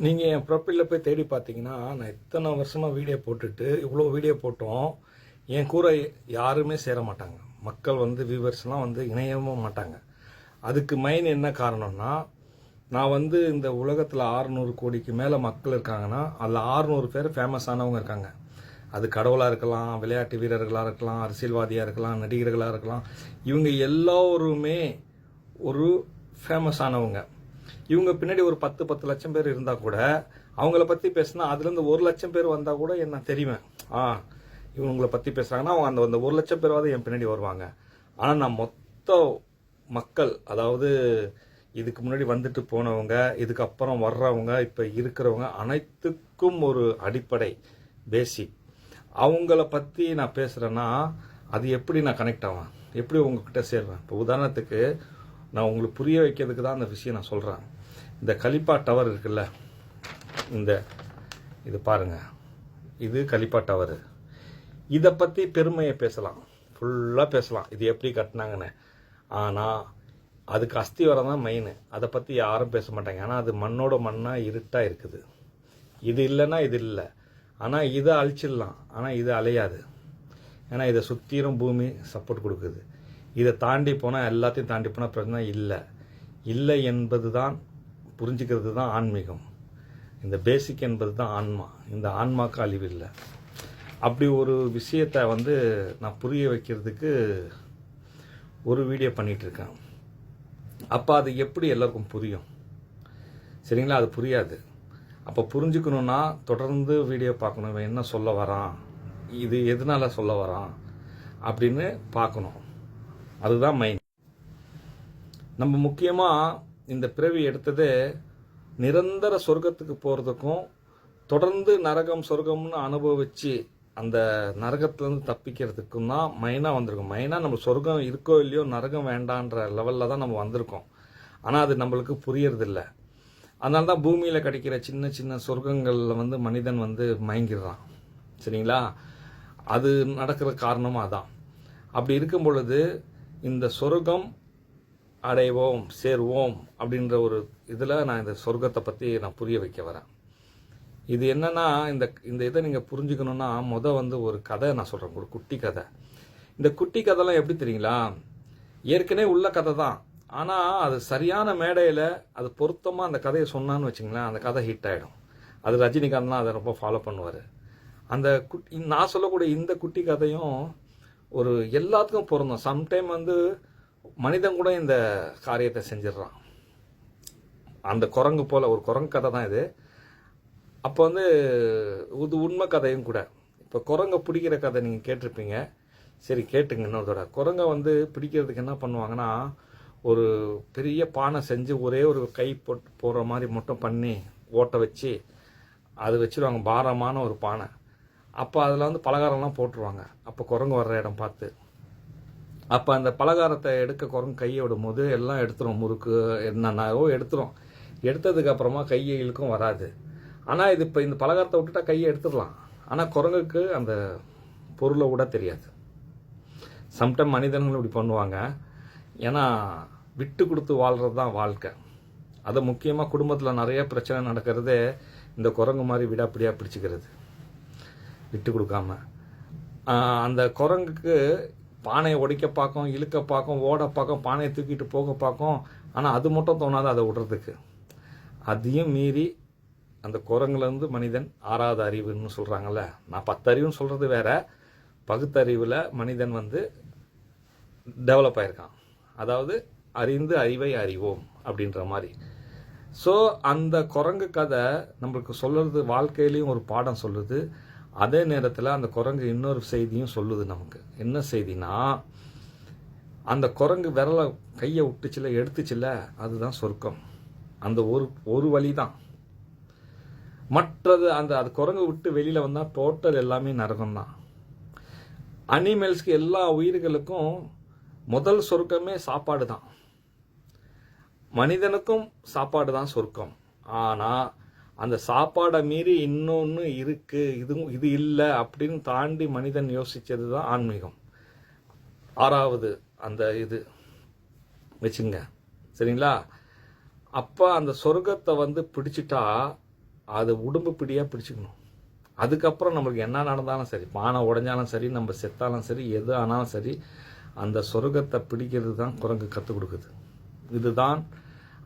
நீங்கள் என் ப்ரொஃபைலில் போய் தேடி பார்த்தீங்கன்னா, நான் இத்தனை வருஷமாக வீடியோ போட்டுட்டு இவ்வளோ வீடியோ போட்டோம். என் கூட யாருமே சேர மாட்டாங்க. மக்கள் வியூவர்ஸ்லாம் இணையவும் மாட்டாங்க. அதுக்கு மெயின் என்ன காரணம்னா, நான் இந்த உலகத்தில் 600 கோடிக்கு மேலே மக்கள் இருக்காங்கன்னா, அதில் 600 பேர் ஃபேமஸானவங்க இருக்காங்க. அது கடவுளாக இருக்கலாம், விளையாட்டு வீரர்களாக இருக்கலாம், அரசியல்வாதியாக இருக்கலாம், நடிகர்களாக இருக்கலாம். இவங்க எல்லோருமே ஒரு ஃபேமஸானவங்க. இவங்க பின்னாடி ஒரு 10 லட்சம் பேர் இருந்தால் கூட அவங்கள பற்றி பேசினா அதுலேருந்து 1 லட்சம் பேர் வந்தால் கூட என்ன தெரியுவேன். இவங்களை பற்றி பேசுகிறாங்கன்னா அவங்க அந்த 1 லட்சம் பேராவது என் பின்னாடி வருவாங்க. ஆனால் நான் மொத்த மக்கள், அதாவது இதுக்கு முன்னாடி வந்துட்டு போனவங்க, இதுக்கப்புறம் வர்றவங்க, இப்போ இருக்கிறவங்க அனைத்துக்கும் ஒரு அடிப்படை பேசிக். அவங்கள பற்றி நான் பேசுகிறேன்னா அது எப்படி நான் கனெக்ட் ஆவேன், எப்படி உங்ககிட்ட சேருவேன்? இப்போ உதாரணத்துக்கு நான் உங்களுக்கு புரிய வைக்கிறதுக்கு தான் அந்த விஷயம் நான் சொல்கிறேன். இந்த கலிப்பா டவர் இருக்குல்ல, இது பாருங்க, இது கலிப்பா டவர். இதை பற்றி பெருமையை பேசலாம், ஃபுல்லாக பேசலாம், இது எப்படி கட்டினாங்கன்னு. ஆனால் அதுக்கு அஸ்திவாரம் தான் மெயின். அதை பற்றி யாரும் பேச மாட்டாங்க. ஆனால் அது மண்ணோட மண்ணாக இருட்டாக இருக்குது. இது இல்லைன்னா இது இல்லை. ஆனால் இதை அழிச்சிடலாம், ஆனால் இது அலையாது. ஏன்னா இதை சுற்றிலும் பூமி சப்போர்ட் கொடுக்குது. இதை தாண்டி போனால், எல்லாத்தையும் தாண்டி போனால் பிரச்சனை இல்லை என்பது தான் புரிஞ்சுக்கிறது தான் ஆன்மீகம். இந்த பேசிக் என்பது தான் ஆன்மா. இந்த ஆன்மாக்கு அழிவு இல்லை. அப்படி ஒரு விஷயத்தை நான் புரிய வைக்கிறதுக்கு ஒரு வீடியோ பண்ணிகிட்ருக்கேன். அப்போ அது எப்படி எல்லாருக்கும் புரியும்? சரிங்களா? அது புரியாது. அப்போ புரிஞ்சுக்கணுன்னா தொடர்ந்து வீடியோ பார்க்கணும். இவன் என்ன சொல்ல வரான், இது எதனால சொல்ல வரான் அப்படின்னு பார்க்கணும். அதுதான் மெயின். நம்ம முக்கியமாக இந்த பிறவி எடுத்தது நிரந்தர சொர்க்கத்துக்கு போகிறதுக்கும், தொடர்ந்து நரகம் சொர்க்கம்னு அனுபவித்து அந்த நரகத்துலேருந்து தப்பிக்கிறதுக்கும் தான் மெயினாக வந்திருக்கோம். மெயினாக நம்ம சொர்க்கம் இருக்கோ இல்லையோ, நரகம் வேண்டான்ற லெவலில் தான் நம்ம வந்திருக்கோம். ஆனால் அது நம்மளுக்கு புரியறதில்ல. அதனால தான் பூமியில் கிடைக்கிற சின்ன சின்ன சொர்க்கங்களில் மனிதன் மயங்கிடுறான். சரிங்களா? அது நடக்கிற காரணமாக தான். அப்படி இருக்கும் பொழுது இந்த சொர்க்கம் அடைவோம், சேருவோம் அப்படின்ற ஒரு இதில் நான் இந்த சொர்க்கத்தை பற்றி நான் புரிய வைக்க வரேன். இது என்னன்னா, இந்த இதை நீங்கள் புரிஞ்சுக்கணுன்னா ஒரு கதை நான் சொல்கிறேன், ஒரு குட்டி கதை. இந்த குட்டி கதைலாம் எப்படி தெரியுங்களா? ஏற்கனவே உள்ள கதை தான். ஆனால் அது சரியான மேடையில் அது பொருத்தமாக அந்த கதையை சொன்னான்னு வச்சுங்களேன், அந்த கதை ஹிட் ஆகிடும். அது ரஜினிகாந்த்லாம் அதை ரொம்ப ஃபாலோ பண்ணுவார். அந்த நான் சொல்லக்கூடிய இந்த குட்டி கதையும் ஒரு எல்லாத்துக்கும் பொருந்தும். சம்டைம் மனிதன் கூட இந்த காரியத்தை செஞ்சிடறான். அந்த குரங்கு போல் ஒரு குரங்கு கதை தான் இது. அப்போ இது உண்மை கதையும் கூட. இப்போ குரங்கை பிடிக்கிற கதை நீங்கள் கேட்டிருப்பீங்க. சரி, கேட்டுங்க இன்னொரு தடவை. குரங்கை பிடிக்கிறதுக்கு என்ன பண்ணுவாங்கன்னா, ஒரு பெரிய பானை செஞ்சு ஒரே ஒரு கை போடுற மாதிரி மட்டும் பண்ணி ஓட்ட வச்சு அது வச்சுருவாங்க, பாரமான ஒரு பானை. அப்போ அதில் பலகாரம்லாம் போட்டுருவாங்க. அப்போ குரங்கு வர்ற இடம் பார்த்து, அப்போ அந்த பலகாரத்தை எடுக்க குரங்கு கையை விடும் போது எல்லாம் எடுத்துரும், முறுக்கு என்னென்னவோ எடுத்துரும். எடுத்ததுக்கப்புறமா கையை இழுக்கும் வராது. ஆனால் இது இப்போ இந்த பலகாரத்தை விட்டுட்டா கையை எடுத்துடலாம். ஆனால் குரங்குக்கு அந்த பொருளை விட தெரியாது. சம்டைம் மனிதர்கள் இப்படி பண்ணுவாங்க. ஏன்னா விட்டு கொடுத்து வாழ்கிறது தான் வாழ்க்கை. அதை முக்கியமாக குடும்பத்தில் நிறைய பிரச்சனை நடக்கிறதே இந்த குரங்கு மாதிரி விடாப்பிடியாக பிடிச்சிக்கிறது, விட்டு கொடுக்காம. அந்த குரங்குக்கு பானையை உடைக்க பார்க்கும், இழுக்க பார்க்கும், ஓட பார்க்கும், பானையை தூக்கிட்டு போக பார்க்கும். ஆனால் அது மட்டும் தோணாது அதை விடுறதுக்கு. அதையும் மீறி அந்த குரங்குலேருந்து மனிதன் 6வது அறிவுன்னு சொல்கிறாங்கல்ல. நான் 10 அறிவுன்னு சொல்கிறது வேற. பகுத்தறிவில் மனிதன் டெவலப் ஆயிருக்கான். அதாவது அறிந்து அறிவை அறிவோம் அப்படின்ற மாதிரி. ஸோ அந்த குரங்கு கதை நம்மளுக்கு சொல்லுறது, வாழ்க்கையிலையும் ஒரு பாடம் சொல்லுது. அதே நேரத்தில் அந்த குரங்கு இன்னொரு செய்தியும் சொல்லுது நமக்கு. என்ன செய்தினா, அந்த குரங்கு விரலை கையை விட்டுச்சுல, எடுத்துச்சுல, அதுதான் சொர்க்கம். அந்த ஒரு வழி தான். மற்றது அது குரங்கு விட்டு வெளியில் வந்தால் டோட்டல் எல்லாமே நரகம் தான். அனிமல்ஸ்க்கு, எல்லா உயிர்களுக்கும் முதல் சொர்க்கமே சாப்பாடு தான். மனிதனுக்கும் சாப்பாடு தான் சொர்க்கம். ஆனால் அந்த சாப்பாடை மீறி இன்னொன்று இருக்கு, இது இல்லை அப்படின்னு தாண்டி மனிதன் யோசிச்சது தான் ஆன்மீகம். 6வது அந்த இது வச்சுங்க. சரிங்களா? அப்போ அந்த சொர்க்கத்தை பிடிச்சிட்டா அது உடம்பு பிடியாக பிடிச்சிக்கணும். அதுக்கப்புறம் நம்மளுக்கு என்ன நடந்தாலும் சரி, பானை உடைஞ்சாலும் சரி, நம்ம செத்தாலும் சரி, எது ஆனாலும் சரி, அந்த சொர்க்கத்தை பிடிக்கிறது தான் குரங்கு கற்றுக் கொடுக்குது. இதுதான்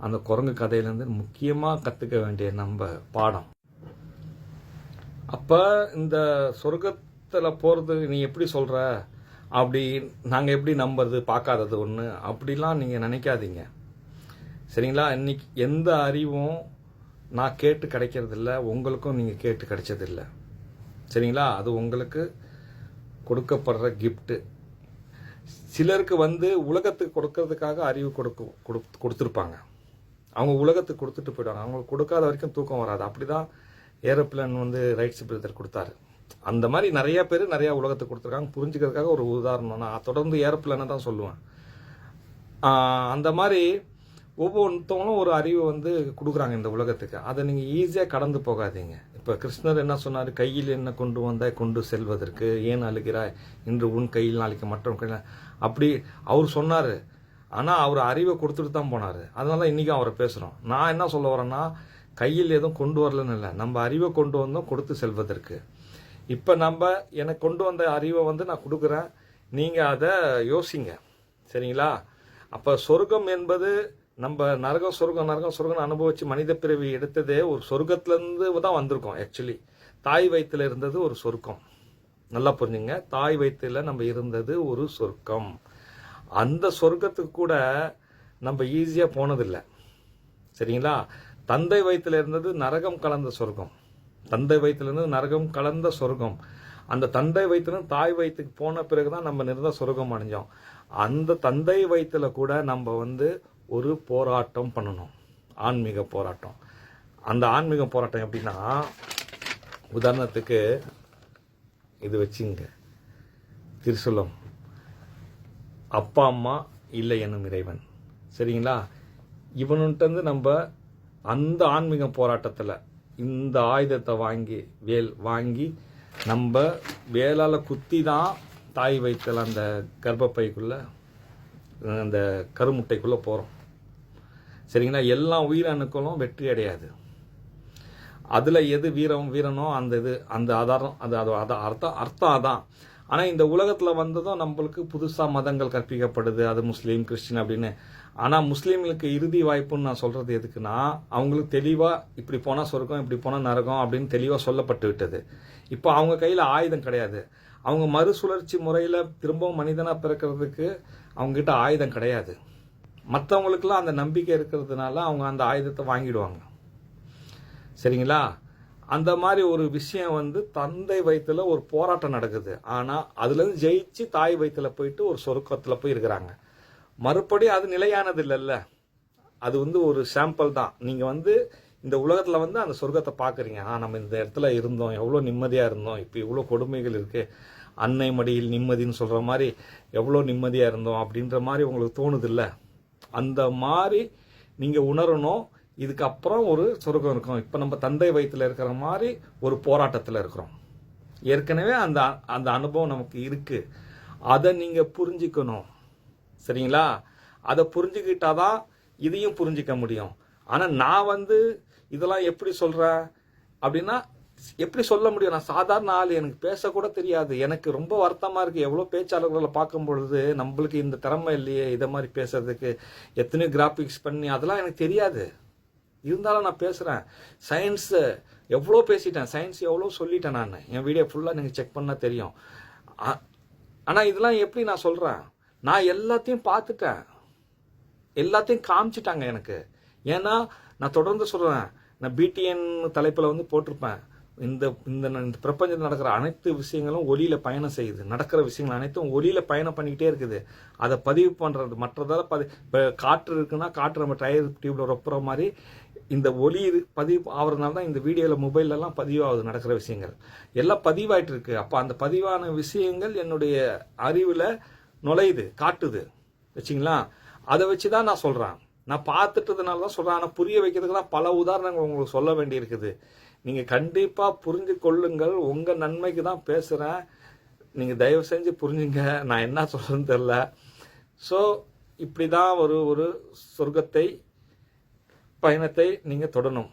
அந்த குரங்கு கதையிலேருந்து முக்கியமாக கற்றுக்க வேண்டிய நம்ம பாடம். அப்போ இந்த சொர்க்கத்தில் போகிறது நீ எப்படி சொல்கிற, அப்படி நாங்கள் எப்படி நம்புறது, பார்க்காதது ஒன்று அப்படிலாம் நீங்கள் நினைக்காதீங்க. சரிங்களா? இன்னைக்கு எந்த அறிவும் நான் கேட்டு கிடைக்கிறதில்ல, உங்களுக்கும் நீங்கள் கேட்டு கிடைச்சதில்லை. சரிங்களா? அது உங்களுக்கு கொடுக்கப்படுற கிஃப்ட்டு. சிலருக்கு உலகத்துக்கு கொடுக்கறதுக்காக அறிவு கொடுத்துருப்பாங்க. அவங்க உலகத்துக்கு கொடுத்துட்டு போயிடுவாங்க. அவங்களுக்கு கொடுக்காத வரைக்கும் தூக்கம் வராது. அப்படிதான் ஏரோப்ளேன் ரைட்ஸ் பிரதர் கொடுத்தாரு. அந்த மாதிரி நிறைய பேர் நிறைய உலகத்துக்கு கொடுத்துருக்காங்க. புரிஞ்சுக்கிறதுக்காக ஒரு உதாரணம் நான் தொடர்ந்து ஏரோப்ளேனை தான் சொல்லுவேன். அந்த மாதிரி ஒவ்வொருத்தவங்களும் ஒரு அறிவு கொடுக்குறாங்க இந்த உலகத்துக்கு. அதை நீங்கள் ஈஸியாக கடந்து போகாதீங்க. இப்போ கிருஷ்ணர் என்ன சொன்னார், கையில் என்ன கொண்டு வந்தாய் கொண்டு செல்வதற்கு, ஏன் அழுகிறாய், இன்று உன் கையில் நாளைக்கு மற்றவன் கையில், அப்படி அவர் சொன்னார். ஆனால் அவர் அறிவை கொடுத்துட்டு தான் போனார். அதனால தான் இன்றைக்கும் அவரை பேசுகிறோம். நான் என்ன சொல்ல வரேன்னா, கையில் எதுவும் கொண்டு வரலன்னு இல்லை, நம்ம அறிவை கொண்டு வந்தோம் கொடுத்து செல்வதற்கு. இப்போ எனக்கு கொண்டு வந்த அறிவை நான் கொடுக்குறேன், நீங்கள் அதை யோசிங்க. சரிங்களா? அப்போ சொர்க்கம் என்பது நம்ம நரகம் சொர்க்கம் அனுபவிச்சு மனித பிறவி எடுத்ததே ஒரு சொர்க்கத்திலேருந்து தான் வந்திருக்கோம். ஆக்சுவலி தாய் வயிற்றுல இருந்தது ஒரு சொர்க்கம். நல்லா புரிஞ்சுங்க, தாய் வயிற்றுல நம்ம இருந்தது ஒரு சொர்க்கம். அந்த சொர்க்கத்துக்கு கூட நம்ம ஈஸியாக போனதில்லை. சரிங்களா? தந்தை வயிற்றுல இருந்தது நரகம் கலந்த சொர்க்கம். தந்தை வயிற்றுலேருந்து நரகம் கலந்த சொர்க்கம். அந்த தந்தை வயிற்றுலேருந்து தாய் வயிற்றுக்கு போன பிறகு தான் நம்ம நிறந்த சொர்க்கம் அடைஞ்சோம். அந்த தந்தை வயிற்றுல கூட நம்ம ஒரு போராட்டம் பண்ணணும், ஆன்மீக போராட்டம். அந்த ஆன்மீக போராட்டம் எப்படின்னா, உதாரணத்துக்கு இது வச்சுங்க, திருசூலம், அப்பா அம்மா இல்லை என்னும் இறைவன். சரிங்களா? இவனுன்ட்டு நம்ம அந்த ஆன்மீக போராட்டத்தில் இந்த ஆயுதத்தை வேல் வாங்கி நம்ம வேலால் குத்தி தான் தாய் வயிற்றில் அந்த கர்ப்பப்பைக்குள்ளே அந்த கருமுட்டைக்குள்ளே போகிறோம். சரிங்களா? எல்லா உயிரணுக்களும் வெற்றி அடையாது. அதில் எது வீரனோ அந்த ஆதாரம் அது அர்த்தம் அதான். ஆனால் இந்த உலகத்தில் வந்ததும் நம்மளுக்கு புதுசாக மதங்கள் கற்பிக்கப்படுது, அது முஸ்லீம் கிறிஸ்டின் அப்படின்னு. ஆனால் முஸ்லீம்களுக்கு இறுதி வாய்ப்புன்னு நான் சொல்கிறது எதுக்குன்னா, அவங்களுக்கு தெளிவாக இப்படி போனால் சொர்க்கம், இப்படி போனால் நரகம் அப்படின்னு தெளிவாக சொல்லப்பட்டு விட்டது. இப்போ அவங்க கையில் ஆயுதம் கிடையாது. அவங்க மறுசுழற்சி முறையில் திரும்பவும் மனிதனாக பிறக்கிறதுக்கு அவங்ககிட்ட ஆயுதம் கிடையாது. மற்றவங்களுக்கெல்லாம் அந்த நம்பிக்கை இருக்கிறதுனால அவங்க அந்த ஆயுதத்தை வாங்கிடுவாங்க. சரிங்களா? அந்த மாதிரி ஒரு விஷயம் தந்தை வயிற்றுல ஒரு போராட்டம் நடக்குது. ஆனால் அதுலேருந்து ஜெயிச்சு தாய் வயிற்றுல போயிட்டு ஒரு சொர்க்கத்தில் போய் இருக்கிறாங்க. மறுபடியும் அது நிலையானது இல்லைல்ல, அது ஒரு சாம்பிள் தான். நீங்கள் இந்த உலகத்தில் அந்த சொர்க்கத்தை பார்க்குறீங்க. நம்ம இந்த இடத்துல இருந்தோம், எவ்வளோ நிம்மதியாக இருந்தோம், இப்போ இவ்வளோ கொடுமைகள் இருக்குது, அன்னை மடியில் நிம்மதின்னு சொல்கிற மாதிரி எவ்வளோ நிம்மதியாக இருந்தோம் அப்படின்ற மாதிரி உங்களுக்கு தோணுதில்ல. அந்த மாதிரி நீங்கள் உணரணும். இதுக்கப்புறம் ஒரு சொர்க்கம் இருக்கும். இப்போ நம்ம தந்தை வயிற்றுல இருக்கிற மாதிரி ஒரு போராட்டத்தில் இருக்கிறோம். ஏற்கனவே அந்த அந்த அனுபவம் நமக்கு இருக்கு. அதை நீங்கள் புரிஞ்சுக்கணும். சரிங்களா? அதை புரிஞ்சுக்கிட்டாதான் இதையும் புரிஞ்சிக்க முடியும். ஆனால் நான் இதெல்லாம் எப்படி சொல்கிறேன் அப்படின்னா, எப்படி சொல்ல முடியும்? நான் சாதாரண ஆள், எனக்கு பேசக்கூட தெரியாது. எனக்கு ரொம்ப வருத்தமாக இருக்குது. எவ்வளோ பேச்சாளர்களை பார்க்கும் பொழுது நம்மளுக்கு இந்த திறமை இல்லையே இதை மாதிரி பேசுறதுக்கு. எத்தனையோ கிராஃபிக்ஸ் பண்ணி அதெல்லாம் எனக்கு தெரியாது. இருந்தாலும் நான் பேசுகிறேன். சயின்ஸு எவ்வளோ பேசிட்டேன், சயின்ஸ் எவ்வளோ சொல்லிட்டேன். நான் என் வீடியோ ஃபுல்லாக நீங்கள் செக் பண்ணால் தெரியும். ஆனால் இதெல்லாம் எப்படி நான் சொல்கிறேன்? நான் எல்லாத்தையும் பார்த்துட்டேன், எல்லாத்தையும் காமிச்சிட்டாங்க எனக்கு. ஏன்னா நான் தொடர்ந்து சொல்கிறேன், நான் பிடிஎன் தலைப்பில் போட்டிருப்பேன். இந்த இந்த பிரபஞ்சத்தில் நடக்கிற அனைத்து விஷயங்களும் ஒளியில் பயணம் செய்யுது. நடக்கிற விஷயங்கள் அனைத்தும் ஒளியில் பயணம் பண்ணிக்கிட்டே இருக்குது. அதை பதிவு பண்ணுறது மற்றதால் இப்போ காற்று இருக்குன்னா காற்று நம்ம டயர் டியூப்பில் ரொப்புற மாதிரி இந்த ஒளி பதிவு ஆகிறதுனால தான் இந்த வீடியோவில் மொபைல்லலாம் பதிவாகுது. நடக்கிற விஷயங்கள் எல்லாம் பதிவாயிட்டு இருக்கு. அப்போ அந்த பதிவான விஷயங்கள் என்னுடைய அறிவில் நுழையுது, காட்டுது. வச்சிங்களா? அதை வச்சு தான் நான் சொல்கிறேன். நான் பார்த்துட்டதுனால தான் சொல்கிறேன். ஆனால் புரிய வைக்கிறதுக்கு தான் பல உதாரணங்கள் உங்களுக்கு சொல்ல வேண்டியிருக்குது. நீங்கள் கண்டிப்பாக புரிஞ்சு கொள்ளுங்கள். உங்கள் நன்மைக்கு தான் பேசுகிறேன். நீங்கள் தயவு செஞ்சு புரிஞ்சுங்க. நான் என்ன சொல்கிறேன்னு தெரில. ஸோ இப்படி தான் ஒரு சொர்க்கத்தை பயணத்தை நீங்கள் தொடரணும்.